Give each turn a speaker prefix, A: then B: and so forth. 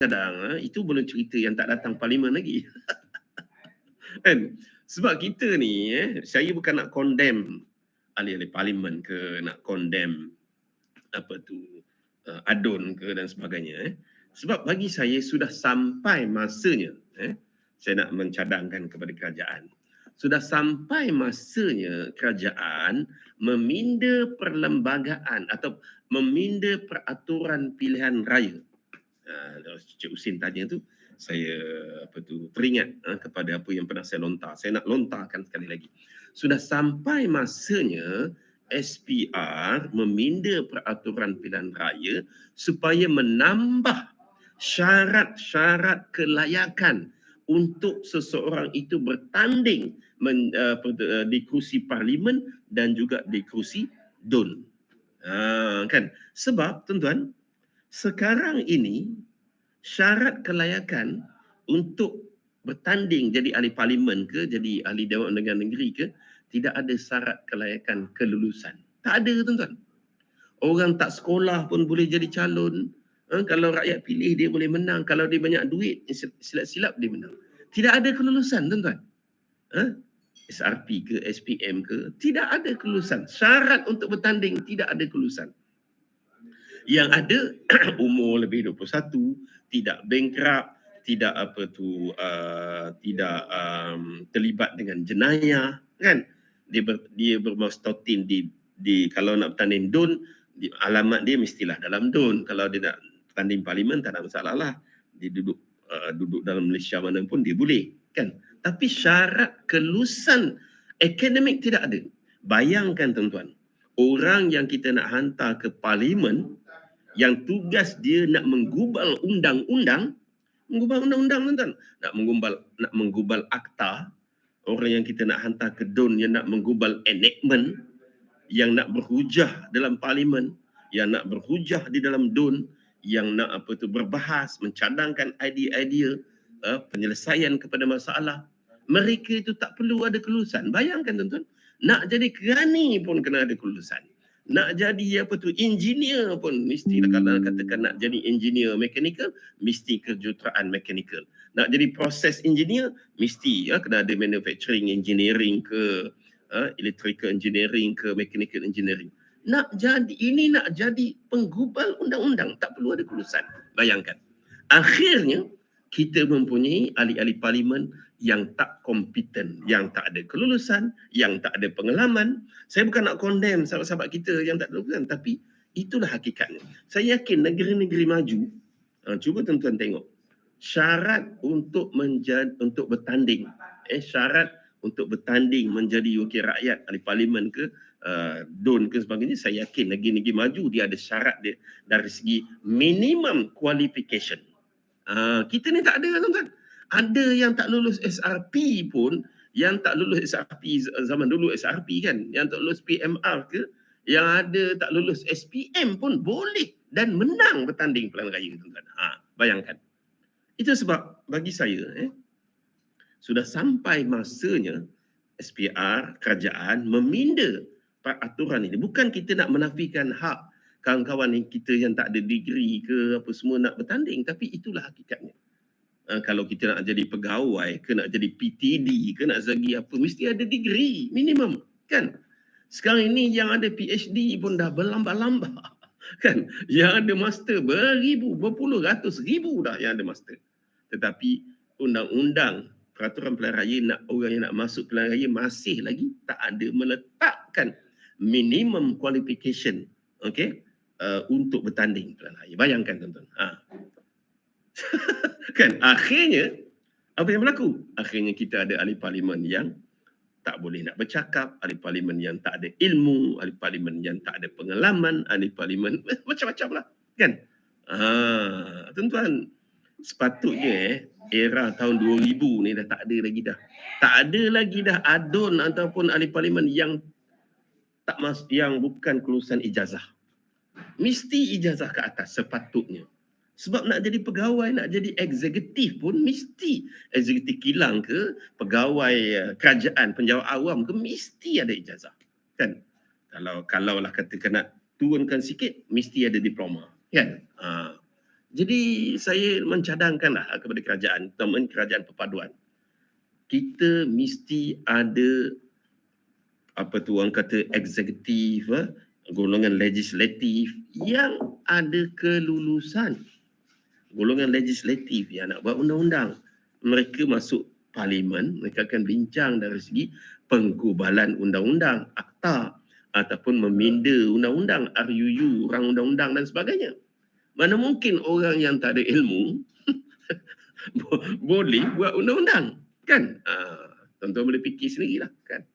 A: kadang itu belum cerita yang tak datang parlimen lagi. Kan? Sebab kita ni, saya bukan nak condemn ahli-ahli parlimen ke, nak condemn adun ke dan sebagainya. Sebab bagi saya sudah sampai masanya, saya nak mencadangkan kepada kerajaan, sudah sampai masanya kerajaan meminda perlembagaan atau meminda peraturan pilihan raya. Cik Husin tanya tu, saya teringat kepada apa yang pernah saya lontar. Saya nak lontarkan sekali lagi. Sudah sampai masanya SPR meminda peraturan pilihan raya supaya menambah syarat-syarat kelayakan untuk seseorang itu bertanding di kursi parlimen dan juga di kursi DUN. Kan? Sebab tuan-tuan, sekarang ini syarat kelayakan untuk bertanding jadi ahli parlimen ke, jadi ahli Dewan Undangan Negeri ke, tidak ada syarat kelayakan kelulusan. Tak ada, tuan-tuan. Orang tak sekolah pun boleh jadi calon. Kalau rakyat pilih, dia boleh menang. Kalau dia banyak duit, silap-silap dia menang. Tidak ada kelulusan, tuan-tuan. SRP ke, SPM ke, tidak ada kelulusan. Syarat untuk bertanding, tidak ada kelulusan. Yang ada umur lebih 21, tidak bankrupt, tidak terlibat dengan jenayah, kan? Dia bermastotin di kalau nak bertanding DUN, alamat dia mestilah dalam DUN. Kalau dia nak bertanding parlimen, tak ada masalah lah. Dia duduk dalam Malaysia mana pun dia boleh, kan? Tapi syarat kelulusan akademik tidak ada. Bayangkan, tuan-tuan, orang yang kita nak hantar ke parlimen yang tugas dia nak menggubal undang-undang, tuan-tuan, nak menggubal akta, orang yang kita nak hantar ke DUN yang nak menggubal enactment, yang nak berhujah dalam parlimen, yang nak berhujah di dalam DUN, yang nak berbahas, mencadangkan idea-idea penyelesaian kepada masalah. Mereka itu tak perlu ada kelulusan. Bayangkan, tuan-tuan, nak jadi kerani pun kena ada kelulusan. Nak jadi engineer pun mestilah, kalau katakan nak jadi engineer mechanical, mesti kejuruteraan mechanical. Nak jadi process engineer, mesti kena ada manufacturing engineering ke, electrical engineering ke, mechanical engineering. Nak jadi penggubal undang-undang, tak perlu ada kelulusan. Bayangkan. Akhirnya kita mempunyai ahli-ahli parlimen yang tak kompeten, yang tak ada kelulusan, yang tak ada pengalaman. Saya bukan nak condemn sahabat-sahabat kita yang tak ada kelulusan, tapi itulah hakikatnya. Saya yakin negeri-negeri maju, cuba tuan-tuan tengok, syarat untuk bertanding, syarat untuk bertanding menjadi wakil rakyat, ahli parlimen ke, DUN ke sebagainya, saya yakin negeri-negeri maju dia ada syarat dia dari segi minimum qualification. Kita ni tak ada, tuan-tuan. Ada yang tak lulus SRP pun, yang tak lulus SRP zaman dulu SRP kan, yang tak lulus PMR ke, yang ada tak lulus SPM pun boleh dan menang bertanding pilihan raya, tuan-tuan. Bayangkan. Itu sebab bagi saya sudah sampai masanya SPR, kerajaan meminda peraturan ini. Bukan kita nak menafikan hak kawan-kawan kita yang tak ada degree ke apa semua nak bertanding, tapi itulah hakikatnya. Kalau kita nak jadi pegawai ke, nak jadi PTD ke, nak jadi apa, mesti ada degree minimum, kan? Sekarang ini yang ada PhD pun dah berlambak-lambak, kan? Yang ada master beribu, berpuluh ratus ribu dah yang ada master. Tetapi undang-undang peraturan pilihan raya, nak orang yang nak masuk pilihan raya masih lagi tak ada meletakkan minimum qualification, untuk bertanding pilihan raya. Bayangkan, tuan-tuan. Kan akhirnya apa yang berlaku? Akhirnya kita ada ahli parlimen yang tak boleh nak bercakap, ahli parlimen yang tak ada ilmu, ahli parlimen yang tak ada pengalaman, ahli parlimen macam-macam lah, kan? Tuan-tuan, sepatutnya era tahun 2000 ni dah tak ada lagi dah. Tak ada lagi dah adun ataupun ahli parlimen yang yang bukan kelulusan ijazah. Mesti ijazah ke atas sepatutnya. Sebab nak jadi pegawai, nak jadi eksekutif pun mesti eksekutif kilang ke, pegawai kerajaan, penjawat awam ke, mesti ada ijazah. Kan? Kalau lah katakan nak turunkan sikit, mesti ada diploma. Kan? Jadi saya mencadangkanlah kepada kerajaan, terutamanya kerajaan perpaduan. Kita mesti ada apa tu orang kata eksekutif, golongan legislatif yang ada kelulusan. Golongan legislatif yang nak buat undang-undang. Mereka masuk parlimen, mereka akan bincang dari segi penggubalan undang-undang, akta ataupun meminda undang-undang, RUU, orang undang-undang dan sebagainya. Mana mungkin orang yang tak ada ilmu boleh buat undang-undang, kan? Tuan-tuan boleh fikir sendirilah, kan?